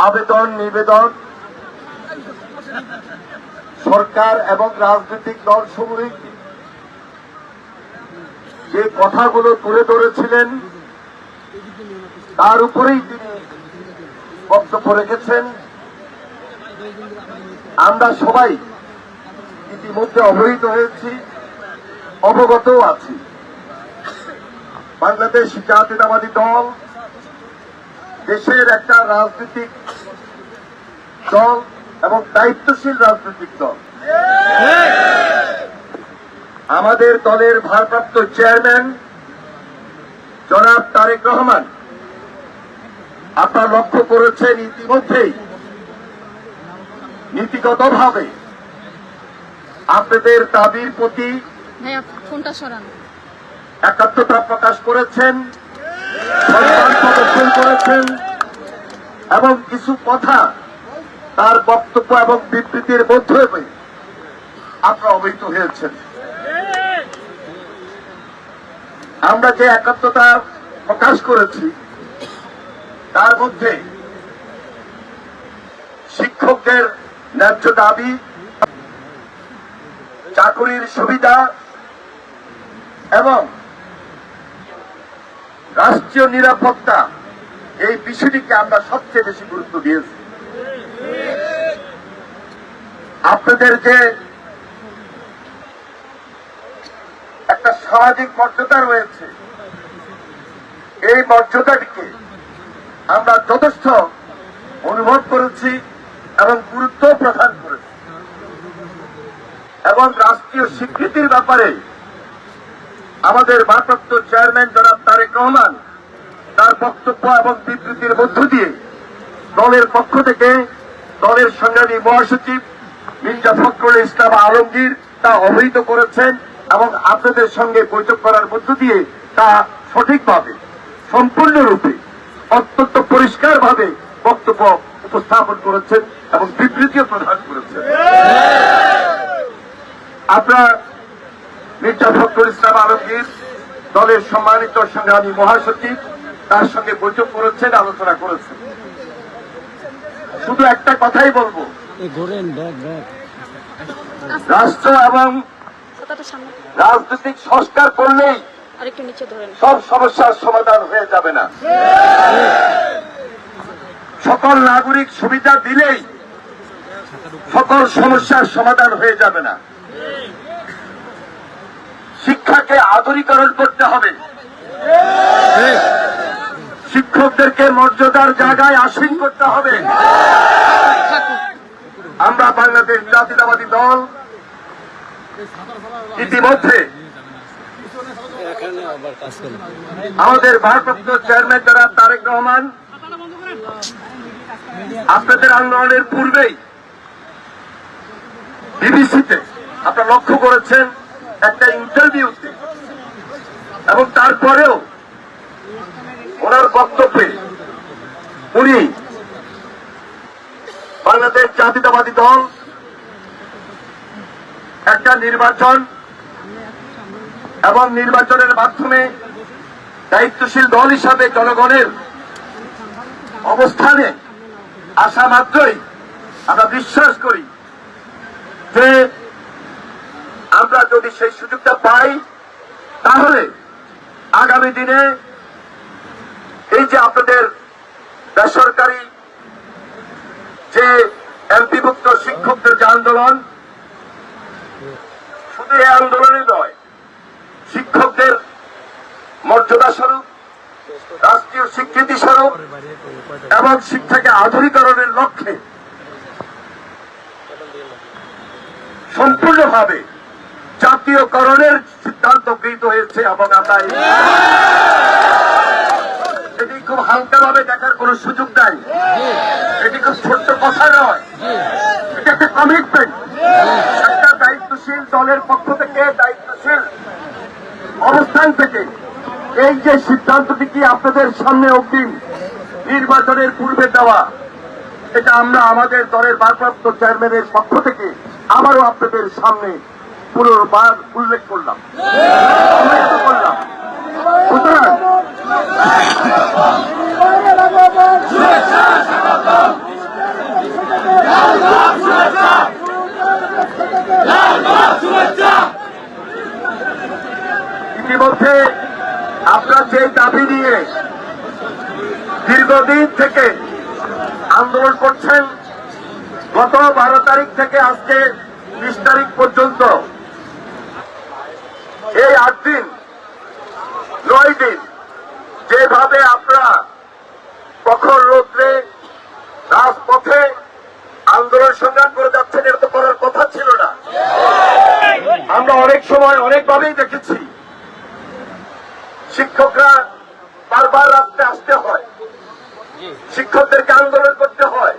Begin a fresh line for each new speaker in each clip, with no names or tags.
আবেদন নিবেদন সরকার এবং রাজনৈতিক দলসমূহ যে কথাগুলো তুলে ধরেছিলেন তার উপরেই তিনি বক্তব্য রেখেছেন। আমরা সবাই ইতিমধ্যে অবহিত হয়েছি, অবগতও আছি। বাংলাদেশ জাতীয়তাবাদী দল দেশের একটা রাজনৈতিক দল এবং দায়িত্বশীল রাজনৈতিক দল। আমাদের দলের ভারপ্রাপ্ত চেয়ারম্যান জনাব তারেক রহমান, আপনারা লক্ষ্য করেছেন ইতিমধ্যেই নীতিগতভাবে আপনাদের দাবির প্রতি একাত্মতা প্রকাশ করেছেন, সম্মান প্রদর্শন করেছেন এবং কিছু কথা তার বক্তব্য এবং বিবৃতির মধ্যে আপনারা অবহিত হয়েছেন। আমরা যে একাত্মতা প্রকাশ করেছি তার মধ্যে শিক্ষকদের ন্যায্য দাবি, চাকরির সুবিধা এবং রাষ্ট্রীয় নিরাপত্তা, এই বিষয়টিকে আমরা সবচেয়ে বেশি গুরুত্ব দিয়েছি। আপনাদের যে একটা সামাজিক মর্যাদা রয়েছে, এই মর্যাদাটিকে আমরা যথেষ্ট অনুভব করেছি এবং গুরুত্ব প্রদান করেছি এবং রাষ্ট্রীয় স্বীকৃতির ব্যাপারে আমাদের ভারপ্রাপ্ত চেয়ারম্যান জনাব তারেক রহমান তার বক্তব্য এবং বিবৃতির মধ্য দিয়ে দলের পক্ষ থেকে দলের সংগ্রামী মহাসচিব মির্জা ফখরুল ইসলাম আলমগীর তা অবহিত করেছেন এবং আপনাদের সঙ্গে বৈঠক করার মধ্য দিয়ে তা সঠিকভাবে, সম্পূর্ণরূপে, অত্যন্ত পরিষ্কারভাবে বক্তব্য উপস্থাপন করেছেন এবং বিবৃতিও প্রদান করেছেন। আপনার মির্জা ফখরুল ইসলাম আলমগীর দলের সম্মানিত সংগ্রামী মহাসচিব তার সঙ্গে বৈঠক করেছেন, আলোচনা করেছেন। শুধু একটা কথাই বলবো, রাষ্ট্র এবং রাজনৈতিক সংস্কার করলেই সব সমস্যার সমাধান হয়ে যাবে না। সকল নাগরিক সুবিধা দিলেই সকল সমস্যার সমাধান হয়ে যাবে না। শিক্ষাকে আধুনিকরণ করতে হবে, শিক্ষকদেরকে মর্যাদার জায়গায় আসীন করতে হবে। আমরা বাংলাদেশ জাতীয়তাবাদী দল ইতিমধ্যে আমাদের ভারপ্রাপ্ত চেয়ারম্যান জনাব তারেক রহমান আপনাদের আন্দোলনের পূর্বেই বিবিসিতে আপনারা লক্ষ্য করেছেন একটা ইন্টারভিউতে, এবং তারপরেও ওনার বক্তব্যে উনি বাংলাদেশ জাতীয়তাবাদী দল একটা নির্বাচন এবং নির্বাচনের মাধ্যমে দায়িত্বশীল দল হিসাবে জনগণের অবস্থানে আসা মাত্রই আমরা বিশ্বাস করি যে আমরা যদি সেই সুযোগটা পাই তাহলে আগামী দিনে এই যে আপনাদের বেসরকারি যে এমপিভুক্ত শিক্ষকদের যে আন্দোলন, শুধু এই আন্দোলনই নয়, শিক্ষকদের মর্যাদা স্বরূপ, রাষ্ট্রীয় স্বীকৃতি স্বরূপ এবং শিক্ষাকে আধুনিকরণের লক্ষ্যে সম্পূর্ণভাবে জাতীয়করণের সিদ্ধান্ত গৃহীত হয়েছে এবং আমরা এটি খুব হালকাভাবে দেখার কোন সুযোগ নাই। এটি খুব ছোট্ট কথা নয়, এটি একটা কমিটমেন্ট। একটা দায়িত্বশীল দলের পক্ষ থেকে, দায়িত্বশীল অবস্থান থেকে এই যে সিদ্ধান্তটি কি আপনাদের সামনে অগ্রিম নির্বাচনের পূর্বে দেওয়া, এটা আমরা আমাদের দলের ভারপ্রাপ্ত চেয়ারম্যানের পক্ষ থেকে আবারও আপনাদের সামনে পুনর্বার উল্লেখ করলাম, সুতরাং যে দাবি নিয়ে দীর্ঘদিন থেকে আন্দোলন করছেন, গত 12 তারিখ থেকে আজকে 20 তারিখ পর্যন্ত এই 8 দিন 9 দিন যেভাবে আপনারা প্রখর রৌদ্রে রাজপথে আন্দোলন সংগ্রাম করে যাচ্ছেন, এটা তো করার কথা ছিল না। আমরা অনেক সময় অনেকভাবেই দেখেছি শিক্ষকরা বারবার রাস্তায় আসতে হয়, শিক্ষকদেরকে আন্দোলন করতে হয়,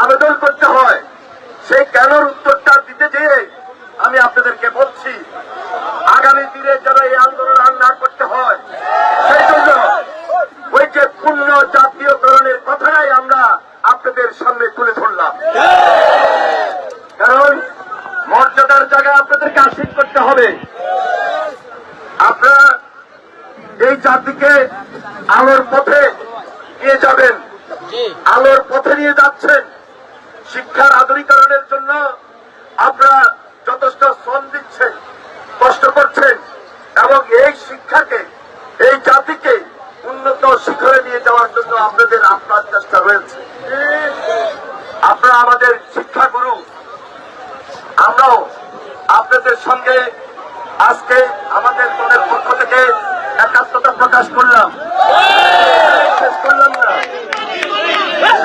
আবেদন করতে হয়। সেই কেনর উত্তরটা দিতে যেয়ে আমি আপনাদেরকে বলছি, আগামী দিনে যেন এই আন্দোলন আর না করতে হয়, সেই জন্য ওই যে পূর্ণ জাতীয়করণের কথাই আমরা আপনাদের সামনে তুলে ধরলাম। কারণ মর্যাদার জায়গায় আপনাদেরকে আশীর্বাদ করতে হবে। আপনারা এই জাতিকে আলোর পথে নিয়ে যাবেন, আলোর পথে নিয়ে যাচ্ছেন। শিক্ষার আধুনিকরণের জন্য আপনারা যথেষ্ট শ্রম দিচ্ছেন, কষ্ট করছেন, এবং এই শিক্ষাকে, এই জাতিকে উন্নত শিখরে নিয়ে যাওয়ার জন্য আপনাদের আপনার চেষ্টা রয়েছে। আপনারা আমাদের শিক্ষাগুরু, আমরাও আপনাদের সঙ্গে আজকে আমাদের দলের পক্ষ থেকে একাত্মতা প্রকাশ করলাম। শেষ করলাম না,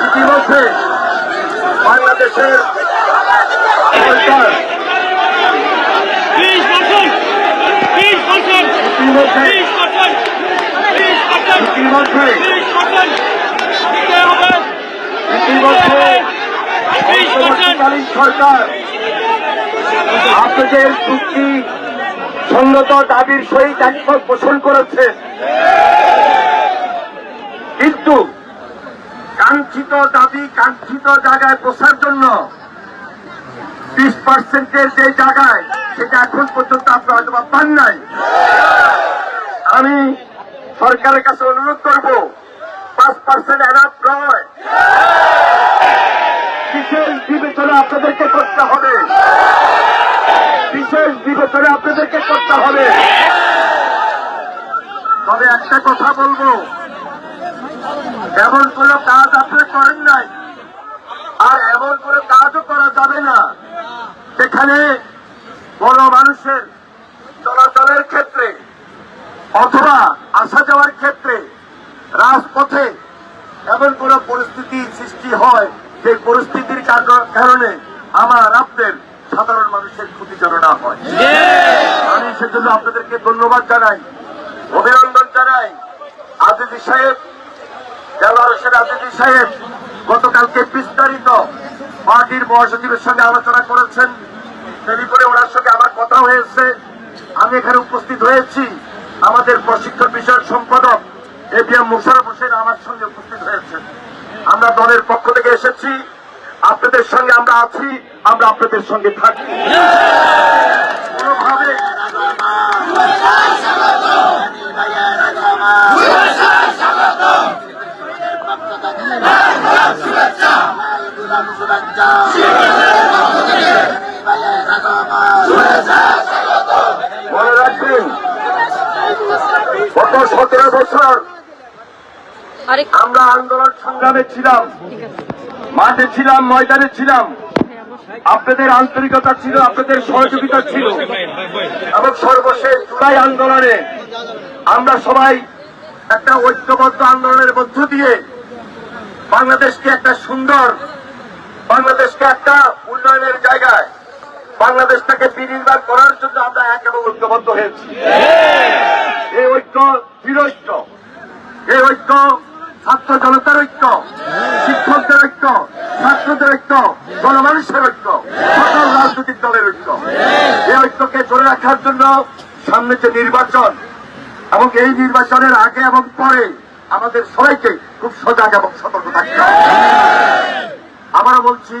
ইতিমধ্যে বাংলাদেশের সরকার অন্তর্বর্তীকালীন সরকার আপনাদের চুক্তি সঙ্গত দাবির সহিত একমত পোষণ করেছে, কিন্তু কাঙ্ক্ষিত দাবি কাঙ্ক্ষিত জায়গায় পৌঁছার জন্য 20%-এর যে জায়গায়, সেটা এখন পর্যন্ত আপনারা হয়তো পান নাই। আমি সরকারের কাছে অনুরোধ করব, 5% এনাফ নয়, বিশেষ বিবেচনা আপনাদেরকে করতে হবে, বিশেষ বিবেচনা আপনাদেরকে করতে হবে। তবে একটা কথা বলবো, এমন কোন কাজ আপনারা করেন নাই, আর এমন কোন কাজও করা যাবে না যেখানে বড় মানুষের চলাচলের ক্ষেত্রে অথবা আসা যাওয়ার ক্ষেত্রে রাজপথে এমন কোন পরিস্থিতি সৃষ্টি হয়, যে পরিস্থিতির কারণে আমার আপনাদের সাধারণ মানুষের ক্ষতি যেন না হয়। আমি সেজন্য আপনাদেরকে ধন্যবাদ জানাই, অভিনন্দন জানাই। আজিজি সাহেব, দেলোয়ার হোসেন আজিজি সাহেব গতকালকে বিস্তারিত পার্টির মহাসচিবের সঙ্গে আলোচনা করেছেন, টেলিফোনে ওনার সঙ্গে আমার কথা হয়েছে। আমি এখানে উপস্থিত হয়েছি, আমাদের প্রশিক্ষণ বিষয়ক সম্পাদক এবিএম মোশাররফ হোসেন আমার সঙ্গে উপস্থিত হয়েছেন। আমরা দলের পক্ষ থেকে এসেছি, আপনাদের সঙ্গে আমরা আছি, আমরা আপনাদের সঙ্গে থাকি। কোনোভাবে মনে রাখবেন, গত 17 বছর আমরা আন্দোলন সংগ্রামে ছিলাম, মাঠে ছিলাম, ময়দানে ছিলাম। আপনাদের আন্তরিকতা ছিল, আপনাদের সহযোগিতা ছিল, এবং সর্বশেষ জুলাই আন্দোলনে আমরা সবাই একটা ঐক্যবদ্ধ আন্দোলনের মধ্য দিয়ে বাংলাদেশকে একটা সুন্দর, বাংলাদেশকে একটা উন্নয়নের জায়গায়, বাংলাদেশটাকে বিনির্মাণ করার জন্য আমরা এক এবং ঐক্যবদ্ধ হয়েছি। এই ঐক্য চিরৈক্য, এই ঐক্য ছাত্র জনতার ঐক্য, শিক্ষকদের ঐক্য, ছাত্রদের ঐক্য, গণমানুষের ঐক্য, সকল রাজনৈতিক দলের ঐক্য। এই ঐক্যকে ধরে রাখার জন্য সামনে যে নির্বাচন, এবং এই নির্বাচনের আগে এবং পরে আমাদের সবাইকে খুব সজাগ এবং সতর্ক থাকতে হবে। আবারও বলছি,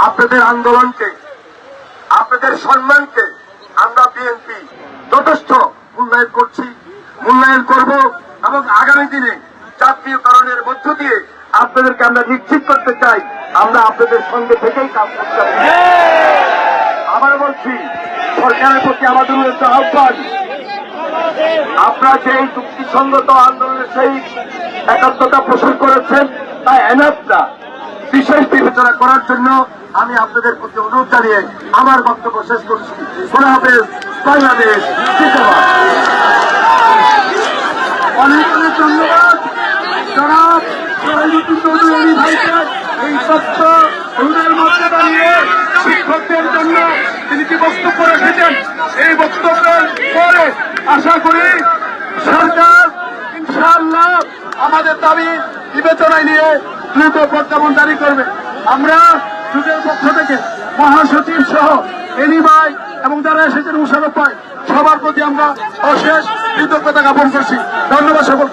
আপনাদের আন্দোলনকে, আপনাদের সম্মানকে আমরা বিএনপি যথেষ্ট মূল্যায়ন করছি, মূল্যায়ন করব, এবং আগামী দিনে জাতীয়করণের মধ্য দিয়ে আপনাদেরকে আমরা নিশ্চিত করতে চাই আমরা আপনাদের সঙ্গে থেকেই কাজ করতে হবে। আবারও বলছি, সরকারের প্রতি আমাদের আহ্বান, আপনারা যে এই যুক্তিসঙ্গত আন্দোলনের সেই একাত্মতা পোষণ করেছেন তা এনাফ না। বিশেষ বিবেচনা করার জন্য আমি আপনাদের প্রতি অনুরোধ জানিয়ে আমার বক্তব্য শেষ করছি। খোদা হাফেজ। বাংলাদেশ জিন্দাবাদ। অনেক অনেক ধন্যবাদ জনাব শহীদুদ্দিন চৌধুরী ভাইকে এই তথ্য ওদের মধ্যে দাঁড়িয়ে শিক্ষকদের জন্য তিনি কি বক্তব্য রেখেছেন। এই বক্তব্যের পরে আশা করি সরকার ইনশাআল্লাহ আমাদের দাবি বিবেচনায় নিয়ে দ্রুত প্রজ্ঞাপন জারি করবে। আমরা যুগের পক্ষ থেকে মহাসচিব সহ এনি ভাই এবং যারা এসেছেন মুশারফ ভাই সবার প্রতি আমরা অশেষ কৃতজ্ঞতা জ্ঞাপন করছি। ধন্যবাদ সকল।